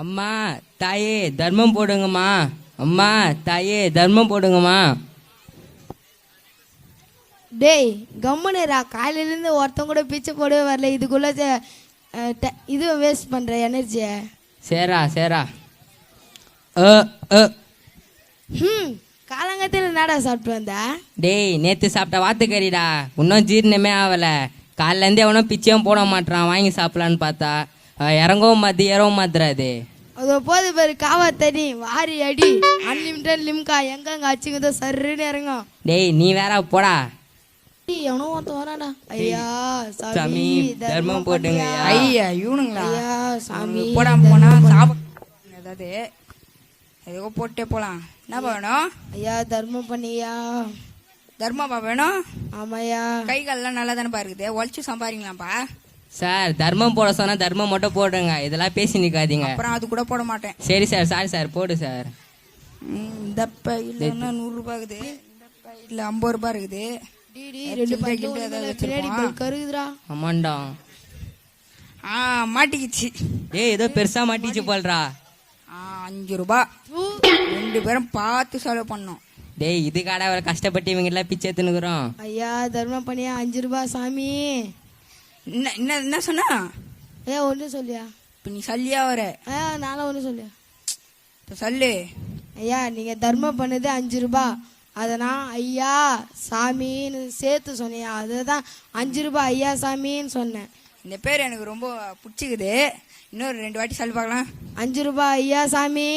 அம்மா தாயே தர்மம் போடுங்கம்மா. அம்மா தாயே தர்மம் போடுங்கம்மா. டேய் கம்முனுரா, காலையிலேருந்து ஒருத்தன் கூட பிச்சை போடவே வரல, இதுக்குள்ள இது வேஸ்ட் பண்ற எனர்ஜியை. சேரா சேரா. காலங்கத்தில் என்னடா சாப்பிட்டு வந்தா? டேய் நேற்று சாப்பிட்ட வாத்துக்கறிடா, இன்னும் ஜீரணமே ஆகலை. காலிலேருந்து எவனும் பிச்சையும் போட மாட்டான், வாங்கி சாப்பிடலான்னு பார்த்தா இறங்கவும் மாற்றி ஏறவும் மாத்துறாது. அது போது பேரு காவா தண்ணி வாரி அடி அன்லிமிட்டட் லிம்கா எங்கங்க அச்சுங்கதோ சருன்னு இறங்கும். டேய் நீ வேற போடா. எவனோ ஒருத்தன் வராடா. ஐயா சாமி தர்மம் போட்டுங்க. ஐயா இவனுங்களா? ஐயா சாமி போடாம போனா சாப்பிட ஏதாவது எதுக்கோ போட்டே போலாம். என்னப்பா வேணும்? ஐயா தர்மம் பண்ணியா. தர்மாப்பா வேணும்? ஆமாய்யா. கை கால்லாம் நல்லா தானேப்பா இருக்குது, உழைச்சி சம்பாதிக்கலாம்ப்பா. சார் தர்மம் போட சொன்னா தர்மம் மட்டும் போடுங்க, இதெல்லாம் பேசி நிக்காதீங்க. அப்புறம் அது கூட போட மாட்டேன். சரி சார், சாரி சார், போடு சார். இந்த பையில 100 ரூபாய் இருக்குது, இந்த பையில 50 ரூபாய் இருக்குது. கருகுதுரா. ஆமாண்டா. மாட்டிக்கிச்சு. ஏய் ஏதோ பெருசா மாட்டிச்சு போல்றா. 5 ரூபாய் 2 பேரும் பார்த்து செலவு பண்ணோம். டேய் இதுக்காட அவரை கஷ்டப்பட்டு இவங்க எல்லாம் பிச்சை எடுத்துனுக்குறோம். ஐயா தர்மம் பண்ணியா 5 ரூபாய் சாமி. என்ன சொன்னா? ஐயா ஒண்ணு சொல்லியா? இப்ப நீ சொல்லியா வர? நானும் ஒண்ணு சொல்லியா? சொல்லு. ஐயா நீங்க தர்மம் பண்ணது 5 ரூபாய், அதை நான் ஐயா சாமின்னு சேர்த்து சொன்னியா, அதுதான் 5 ரூபாய் ஐயா சாமின்னு சொன்னேன். இந்த பேர் எனக்கு ரொம்ப பிடிச்சிக்குது, இன்னொரு 2 வாட்டி சொல்லி பார்க்கலாம். 5 ரூபாய் ஐயா சாமி.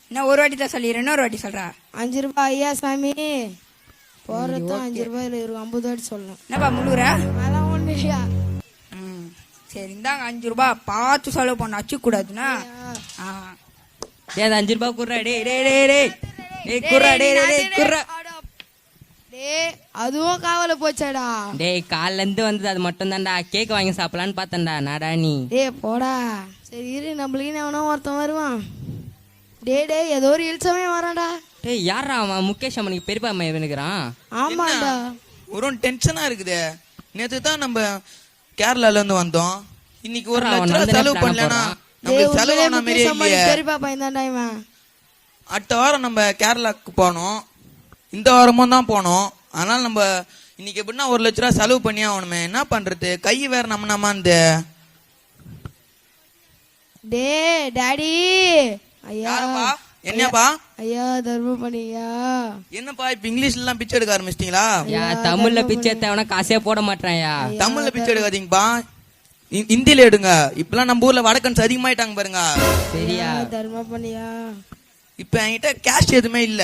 இன்னும் ஒரு வாட்டி தான் சொல்லிடுறேன், இன்னொரு வாட்டி சொல்றா. 5 ரூபாய் ஐயா சாமி. போறதும் 5 ரூபாயில் 50 வாட்டி சொல்லணும். என்னப்பா முழுகுற? அதெல்லாம் ஒண்ணு இல்லையா. சரி இந்தாங்க 5 ரூபாய், பார்த்து செலவு பண்ண அச்சு கூடாதுன்னா. டேய் 5 ரூபாய் குர்றா. டேய் டேய் டேய் டேய் டேய் குர்றா. டேய் டேய் குர்றா. டேய் அதுவும் காவல போச்சாடா. டேய் கால்ல இருந்து வந்தது அது மட்டும் தான்டா, கேக் வாங்கி சாப்பிடலான்னு பார்த்தேன்டா. நாடா நீ. டேய் போடா. சரி இரு, நம்மளுக்கு எவனோ ஒருத்தன் வருவான். டேய் ஏதோ ஒரு இல்சமே வரான்டா. டேய் யாரா அவன்? முகேஷ் அம்மனுக்கு பெரியப்பா அம்மா இவனுக்குறான். ஆமாடா. ஒரு டென்ஷனா இருக்குது. நேத்து தான் நம்ம கேரளால இருந்து வந்தோம், இன்னைக்கு 1 லட்சம் ரூபாய் செலவு பண்ணலனா நமக்கு செலவான மாதிரியே இல்லையே. பெரியப்பா பையன் தான்டா இவன். அடுத்த வாரம் நம்ம கேரளாக்கு போனோம், இந்த வாரமும் தான் போனோம். அதனால நம்ம இன்னைக்கு எப்படின்னா 1 லட்சம் ரூபாய் செலவு பண்ணி ஆகணுமே. என்ன பண்றது, கை வேற நம்மனமாந்து. டேய் டாடி. ஐயா என்னப்பா? ஐயா தர்மம் பண்ணியா. என்னப்பா இப்ப இங்கிலீஷ்ல எல்லாம் பிச்சை எடுக்க ஆரம்பிச்சிட்டீங்களா? தமிழ்ல பிச்சை எடுத்தவன காசே போட மாட்டான்யா. தமிழ்ல பிச்சை எடுக்காதீங்கப்பா, ஹிந்தில எடுங்க. இப்பெல்லாம் நம்ம ஊர்ல வடக்கன்ஸ் அதிகமாயிட்டாங்க பாருங்க. சரியா? தர்மம் பண்ணியா. இப்ப என்கிட்ட கேஷ் எதுவுமே இல்ல,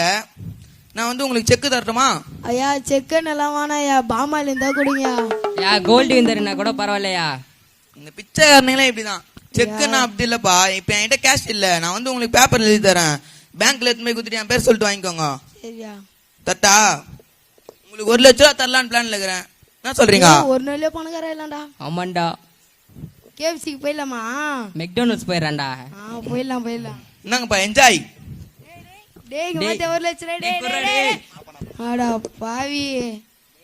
நான் வந்து உங்களுக்கு செக் தரட்டுமா? ஐயா செக்கு நல்லா வேணாயா, பாமால இருந்தா கொடுங்க. யா கோல்டு விந்தர்னா கூட பரவாயில்லையா. இந்த பிச்சைக்காரங்களே இப்படிதான். செக்குன்னா அப்படி இல்லப்பா, இப்ப என்கிட்ட கேஷ் இல்ல, நான் வந்து உங்களுக்கு பேப்பர்ல எழுதி தரேன், பேங்க்ல எடுத்து போய் குடுத்துட்டு என் பேர் சொல்லிட்டு வாங்கிக்கோங்க. சரியா? தட்டா உங்களுக்கு 1 லட்சம் ரூபாய் தரலான்னு பிளான்ல இருக்கிறேன். என்ன சொல்றீங்க? ஒரு நாளே பணக்கார இல்லடா. ஆமாண்டா. கேஎஃப்சிக்கு போயிடலாமா? மெக்டொனால்ட்ஸ் போயிடறான்டா. போயிடலாம். என்னங்கப்பா என்ஜாய். டேய் மத்த 1 லட்சம் டேய். ஆடா பாவி.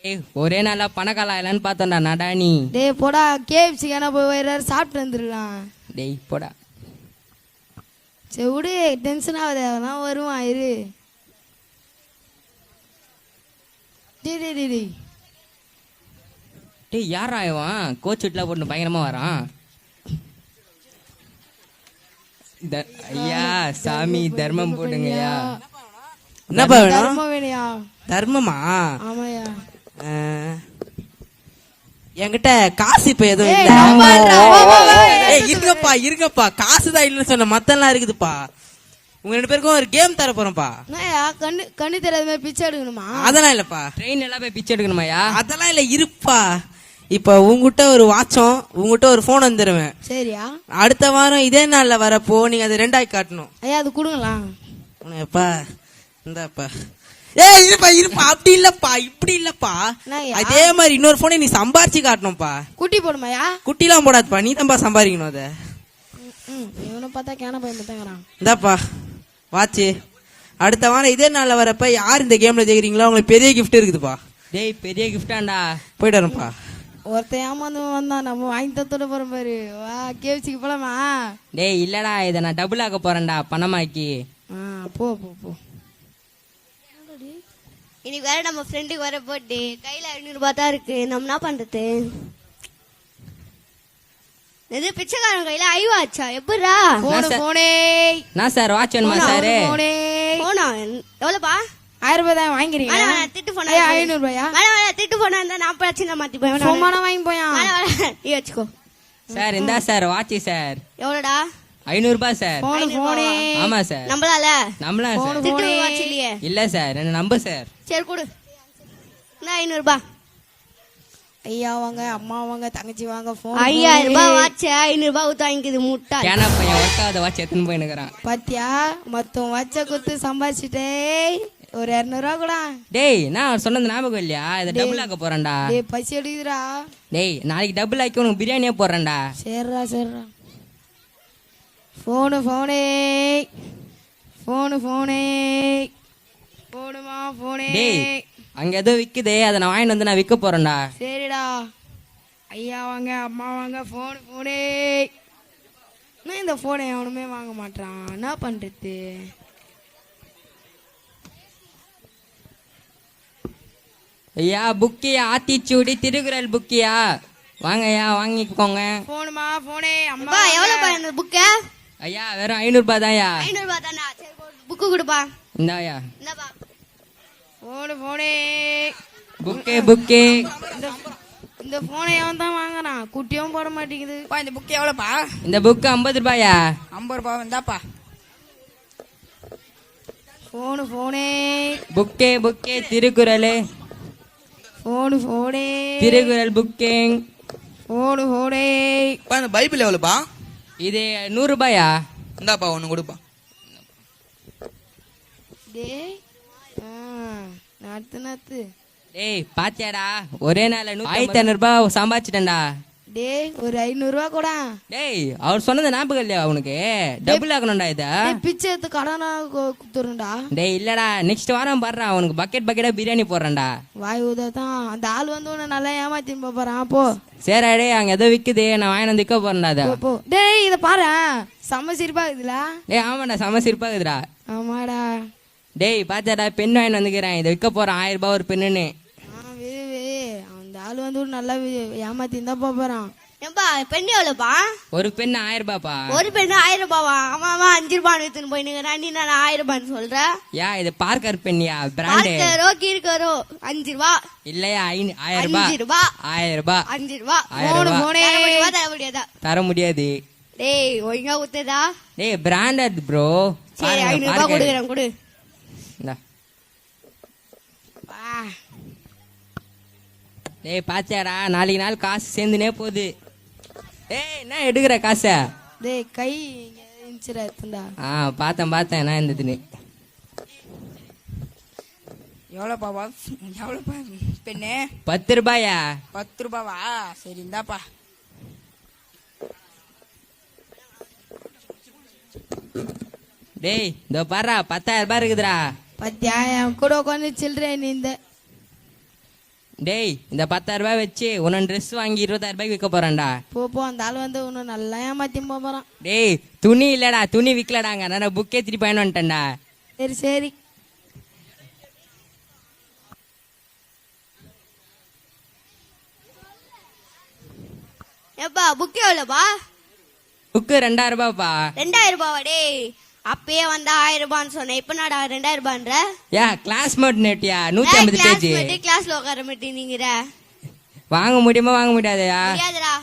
ஏய் ஒரே நாளா பணக்கால ஆயிலான்னு பார்த்தோம்டா. நாடா நீ. டேய் போடா, கேஎஃப்சிக்கு என்ன போய் வேற சாப்பிட்டு வந்துடலாம். டேய் போடா. சரி விடு, டென்ஷன் ஆகுது, அவன் வருவான் இரு. டேய் டேய் யாரா இவன்? கோச் வீட்டுல போட்டு பயங்கரமா வரான். ஐயா சாமி தர்மம் போடுங்கய்யா. என்னப்பா வேணும்? தர்மம் வேணையா? தர்மமா? ஆமாயா. என்கிட்ட காசு இப்ப எதுவும் இல்ல. இருங்கப்பா காசுதான் இல்லன்னு சொன்ன, மத்தெல்லாம் இருக்குதுப்பா. உங்க 2 பேருக்கும் ஒரு கேம் தர போறோம்ப்பா. கண்ணு தெரியாத மாதிரி பிச்சை எடுக்கணுமா? அதெல்லாம் இல்லப்பா. ட்ரெயின் எல்லாம் போய் பிச்சை எடுக்கணுமாயா? அதெல்லாம் இல்ல, இருப்பா. இப்ப உங்ககிட்ட ஒரு வாட்சும் உங்ககிட்ட ஒரு போன் வந்துருவேன். சரியா? அடுத்த வாரம் இதே நாள்ல வரப்போ நீங்க அது 2 ஆக்கி காட்டணும். ஐயா அது கொடுங்களா? இந்தாப்பா. இருப்பா அப்படி இல்லப்பா, இப்படி இல்லப்பா. அதே மாதிரி இன்னொரு போனை நீ சம்பாரிச்சு காட்டணும்ப்பா. குட்டி போடுமாயா? குட்டிலாம் போடாதுப்பா, நீ தான்ப்பா சம்பாதிக்கணும் அத. இவனை பார்த்தா கேன பையன் பார்த்தாங்கிறான். இந்தாப்பா வாட்சு. அடுத்த வாரம் இதே நாள்ல வரப்ப யார் இந்த கேம்ல ஜெயிக்கிறீங்களோ அவங்களுக்கு பெரிய கிஃப்ட் இருக்குதுப்பா. டேய் பெரிய கிஃப்டாண்டா. போயிட்டு வரேன்ப்பா. ஒருத்தன் ஏமாந்து வந்தான், நம்ம வாங்கி தத்தோட போறோம் பாரு. வா கேவிச்சிக்கு போலாமா? டேய் இல்லடா, இதை நான் டபுள் ஆக்க போறேன்டா பணமாக்கி. போ போ போ. இன்னைக்கு வேற நம்ம ஃப்ரெண்டுக்கு வர போட்டு கையில 500 ரூபாய் தான் இருக்கு. நம்ம என்ன பண்றது? எது பிச்சைக்காரன் கையில ஐவாச்சா? எப்படிரா? போனே நான் சார் வாட்ச் வேணுமா சார்? போனே போனா எவ்வளவுப்பா? 1000 ரூபாய் தான் வாங்கிறீங்க. திட்டு போனா 500 ரூபாயா? திட்டு போனா இருந்தா நான் பிரச்சனை மாத்தி போய் சும்மா வாங்கி போயா? நீ வச்சுக்கோ சார். இந்தா சார் வாட்ச் சார். எவ்வளோடா? 500 ரூபாய் சார். போனே. ஆமா சார். நம்பலால? நம்பலாம் சார். திட்டு வாட்ச் இல்லையே. இல்ல சார், என்ன நம்ப சார். சரி கொடு. இந்த 500 ரூபாய். ஐயா வாங்க, அம்மா வாங்க, தங்கச்சி வாங்க. 5000 ரூபாய் வாட்ச் 500 ரூபாய் ஊத்து வாங்கிக்குது முட்டா. கேனா பையன் ஒர்க்காத வாட்ச் எடுத்துன்னு போயினுக்கிறான். பாத்தியா, மொத்தம் வச்ச குத்து சம்பாதிச்சுட்டே. ஒரு 200 ரூபா கூட. டேய் நான் சொன்னது ஞாபகம் இல்லையா? இதை டபுள் ஆக்க போறேன்டா. டேய் பசி எடுக்குதுடா. டேய் நாளைக்கு டபுள் ஆக்கி உனக்கு பிரியாணியே போடுறேன்டா. சரிடா சரிடா. போனே போனே போடுமா போனே. டேய் அங்க ஏதோ விக்குதே, அதை நான் வாங்கிட்டு வந்து நான் விற்க போறேன்டா. சரிடா. ஐயா வாங்க, அம்மா வாங்க. போனே. நான் இந்த போனை எவனுமே வாங்க மாட்டான், என்ன பண்றது? ஐயா புக்கியா, ஆத்திச்சூடி திருக்குறள் புக்கியா? வாங்க ஐயா வாங்கிக்கோங்க. போனுமா போனே. அம்மா அப்பா எவ்வளவுப்பா இந்த புக்க? ஐயா வெறும் 500 ரூபாய் தான்யா. 500 ரூபாய் தானா? சரி புக்கு கொடுப்பா. இந்தாயா இந்தாப்பா. போனே. புக்கே. இந்த போனை எவன் தான் வாங்குறான்? குட்டியும் போட மாட்டேங்குது. இந்த புக் எவ்வளோப்பா? இந்த புக்கு 50 ரூபாயா? 50 ரூபாய் இந்தாப்பா. போனே. புக்கே திருக்குறள். போனே. திருக்குறள் புக்கிங். போனே. இந்த பைபிள் எவ்வளோப்பா? இது 100 ரூபாயா? இந்தாப்பா ஒன்று கொடுப்பா. டேய் நாத்து. டேய் பாத்தியாடா, ஒரே நாள் 1500 ரூபாய் சம்பாதிச்சிட்டேன்டா. டேய் ஒரு 500 ரூபா கூட. டேய் அவர் சொன்னது ஞாபகம் இல்லையா உனக்கு? டபுள் ஆக்கணும்டா இத. பிச்சை எடுத்து கடனா குத்துறா. டேய் இல்லடா, நெக்ஸ்ட் வாரம் பாடுறா உனக்கு பக்கெட்டா பிரியாணி போடுறேன்டா. வாய் ஊதான். அந்த ஆள் வந்து உன்னை நல்லா ஏமாத்தின்னு போறான். போ. சரி டேய், அங்க ஏதோ விக்குது, நான் வாங்கி வந்து விற்க போறேன்டா அதை. போ. டேய் இத பாரு, செம்ம சிரிப்பா இருக்குதுல. டேய் ஆமாடா, செம சிரிப்பா இருக்குதுடா. ஆமாடா. டேய் பாத்தியாடா, பெண் வாங்கி வந்துக்கிறேன், இதை விற்க போறேன் 1000 ரூபாய் ஒரு பெண்ணுன்னு. அந்த ஆள் வந்து நல்லா ஏமாத்தின்னு தான் போறான். ஏம்பா பெண்ணு எவ்வளவுப்பா? ஒரு பெண் 1000 ரூபாய்ப்பா. ஒரு பெண்ணு 1000 ரூபாவா? அவன் 5 ரூபாய் எடுத்துன்னு போயினுங்கிறான். நீ நான் 1000 ரூபான்னு சொல்ற? யா இது பார்க்கர் பெண்ணியா, பிராண்டு. பார்க்கரோ கீர்க்கரோ 5 ரூபாய். இல்லையா 1000 ரூபாய். 5 ரூபாய். 1000 ரூபாய். 5 ரூபாய். 1000 ரூபாய். தர முடியாதா? தர முடியாது. டேய் ஒழுங்கா குத்துதா? டேய் பிராண்டட் ப்ரோ. சரி 500 ரூபாய் கொடுக்குறேன், கொடு. இந்தா. டேய் பாத்தியாடா, நாளைக்கு நாள் காசு சேர்ந்துனே போகுது. டேய் என்ன எடுக்கிற காசை? டேய் கை இன்ச்சிரா எடுத்துடா. பார்த்தேன் நான் இருந்ததுன்னு. எவ்வளோப்பா பெண்ணு? 10 ரூபாயா? 10 ரூபாவா? சரி இந்தாப்பா. டேய் இதோ பாரு 10,000 ரூபாய் இருக்குதுடா. பத்தியா என் கூட உட்காந்து சில்றேன் நீ. டேய் இந்த 10,000 ரூபாய் வச்சு உன்ன ட்ரெஸ் வாங்கி 20,000 ரூபாய்க்கு விற்க போறேன்டா. போ. அந்த ஆள் வந்து உன்னை நல்லா ஏமாத்தி போறான். டேய் துணி இல்லடா, துணி விற்கலடாங்க, நான் புக்கே திருப்பி பயன் வந்துட்டேன்டா. சரி. ஏப்பா புக்கு எவ்வளவுப்பா? புக்கு 2000 ரூபாய்ப்பா. 2000 ரூபாவா? டேய் அப்பயே வந்தா 1000 ரூபான்னு சொன்னேன், இப்ப நாடா 2000 ரூபான்ற? யா கிளாஸ் மோட் நெட்டியா 150 பேஜ். கிளாஸ்ல உட்கார மாட்டேங்கிற. வாங்க முடியுமா வாங்க முடியாதயா? முடியாதுடா.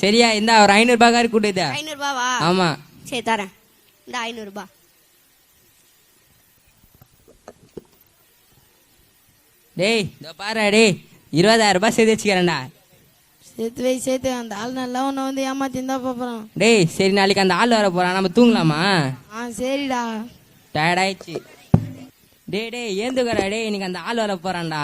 சரியா இந்த ஒரு 500 ரூபாய் கூட்டுதா? 500 ரூபாவா? ஆமா. சரி தரேன். இந்த 500 ரூபாய். டேய் இதோ பாரு டேய் 20,000 ரூபாய் சேர்த்து வச்சுக்கிறேன்டா. சேர்த்து அந்த ஆள் நல்லா உன்னை வந்து ஏமாத்தின்னு தான் போறான். டேய் சரி நாளைக்கு அந்த ஆள் வர போறான், நம்ம தூங்கலாமா? சரிடா. டயர்ட் ஆயிடுச்சு. டேய் ஏந்துக்கடா டேய், இன்னைக்கு அந்த ஆள் வர போறான்டா.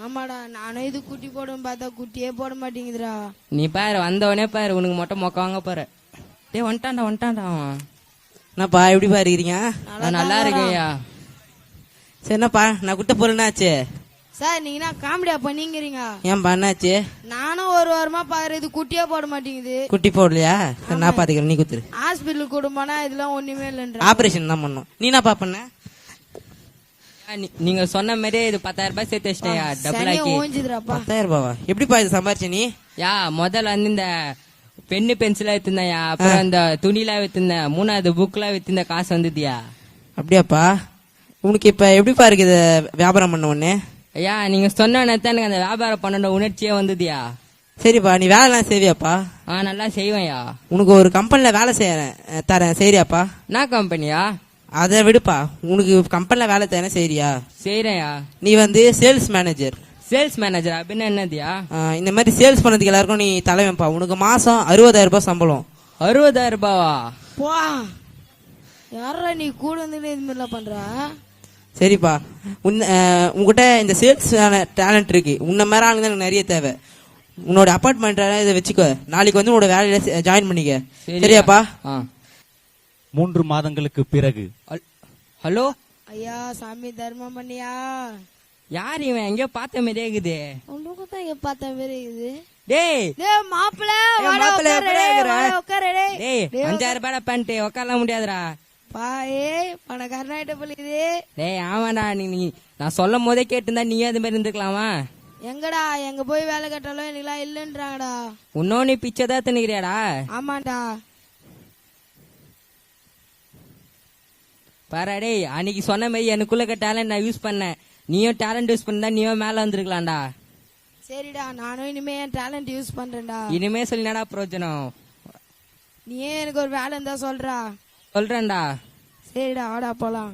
ஆமாடா, நானும் இது குட்டி போடும் பார்த்தா குட்டியே போட மாட்டேங்குதுடா. நீ பாரு வந்தவனே பாரு உனக்கு மொட்டை மொக்க வாங்க போற. டேய் வந்துட்டான்டா அவன். என்னப்பா எப்படிப்பா இருக்கிறீங்க? நான் நல்லா இருக்கேயா. சரி என்னப்பா நான் குட்ட போறேன்னாச்சு? சார் நீங்க என்ன காமெடியா பண்ணீங்கிறீங்க? ஏன் பண்ணாச்சு? நானும் ஒரு வாரமா பாரு, இது குட்டியா போட மாட்டேங்குது. குட்டி போடலையா? நான் பாத்துக்கிறேன், நீ குத்துரு. ஹாஸ்பிட்டல் கூடுமானா இதெல்லாம் ஒண்ணுமே இல்லைன்ற. ஆபரேஷன் தான் பண்ணோம். நீ என்னப்பா பண்ண? நீங்க சொன்ன மாதிரியே இது 10,000 ரூபாய் சேர்த்து வச்சிட்டேயா, டபுள் சனியை ஆக்கி. ஓஞ்சிதுராப்பா. 10,000 ரூபாவா? எப்படிப்பா இது சம்பாரிச்ச நீ? யா முதல்ல வந்து இந்த பென்னு பென்சிலா வித்துந்தயா, அப்புறம் இந்த துணிலாம் வித்துந்தேன், 3வது புக்லாம் வித்துந்த காசு வந்ததுயா. அப்படியாப்பா? உனக்கு இப்ப எப்படிப்பா இருக்கு இது வியாபாரம் பண்ண உடனே? ஐயா நீங்க சொன்ன தான் எனக்கு அந்த வியாபாரம் பண்ண உணர்ச்சியே வந்ததுயா. சரிப்பா, நீ வேலைலாம் செய்வியாப்பா? நல்லா செய்வேன்யா. உனக்கு ஒரு கம்பெனில வேலை செய்யறேன் தரேன், சரியாப்பா? என்ன கம்பெனியா? அதை விடுப்பா, உனக்கு கம்பெனில வேலை தரேன், சரியா? செய்யறேன்யா. நீ வந்து சேல்ஸ் மேனேஜர். சேல்ஸ் மேனேஜர் அப்படின்னா என்னதுயா? இந்த மாதிரி சேல்ஸ் பண்ணதுக்கு எல்லாருக்கும் நீ தலைவன்ப்பா. உனக்கு மாசம் 60,000 ரூபாய் சம்பளம். 60,000 ரூபாவா? போ யாரா நீ கூட வந்து இது மாதிரிலாம் பண்ற? சரிப்பா, உங்ககிட்ட இந்த சேல்ஸ் டேலண்ட் இருக்கு. உன்ன மாதிரி ஆளுங்க எனக்கு நிறைய தேவை. உன்னோட அப்பார்ட்மெண்ட் இதை வச்சுக்கோ, நாளைக்கு வந்து உன்னோட வேலையில ஜாயின் பண்ணிக்க, சரியாப்பா? 3 மாதங்களுக்கு பிறகு. ஹலோ ஐயா சாமி தர்மம் பண்ணியா? யார் இவன்? எங்கயோ பார்த்த மாதிரியே இருக்குது. உனக்கு தான் இங்க பார்த்த மாதிரி இருக்குது. டேய் டேய் மாப்பிள வாடா மாப்பிள்ளை, உட்காரு, எப்படிடா இருக்கிற? வாடா உட்காரு டேய். டேய் 5,000 ரூபாய் பேண்ட் உட்காரலாம் முடியாதுடா. பாயே பணக்காரனாயிட்ட போலிக்குது. டேய் ஆமாடா, நீ நான் சொல்லும் போதே கேட்டிருந்தா நீயே அது மாதிரி இருந்துக்கலாமா? எங்கடா எங்க போய் வேலை கட்டாலும் எனக்குலாம் இல்லன்றாங்கடா. இன்னொன்னு பிச்சை தான் தின்னுக்கிறியாடா? ஆமாண்டா. பாரா டேய், அன்னைக்கு சொன்ன மாதிரி எனக்குள்ள டேலண்ட் நான் யூஸ் பண்ணேன். நீயும் டேலண்ட் யூஸ் பண்ணா நீயும் மேல வந்திருக்கலாம்டா. சரிடா, நானும் இனிமே என் டேலண்ட் யூஸ் பண்றேன்டா. இனிமே சொல்லினாடா பிரயோஜனம். நீ எனக்கு ஒரு வேலை இருந்தா சொல்றா. சொல்றேன்டா. சரிடா வாடா போலாம்.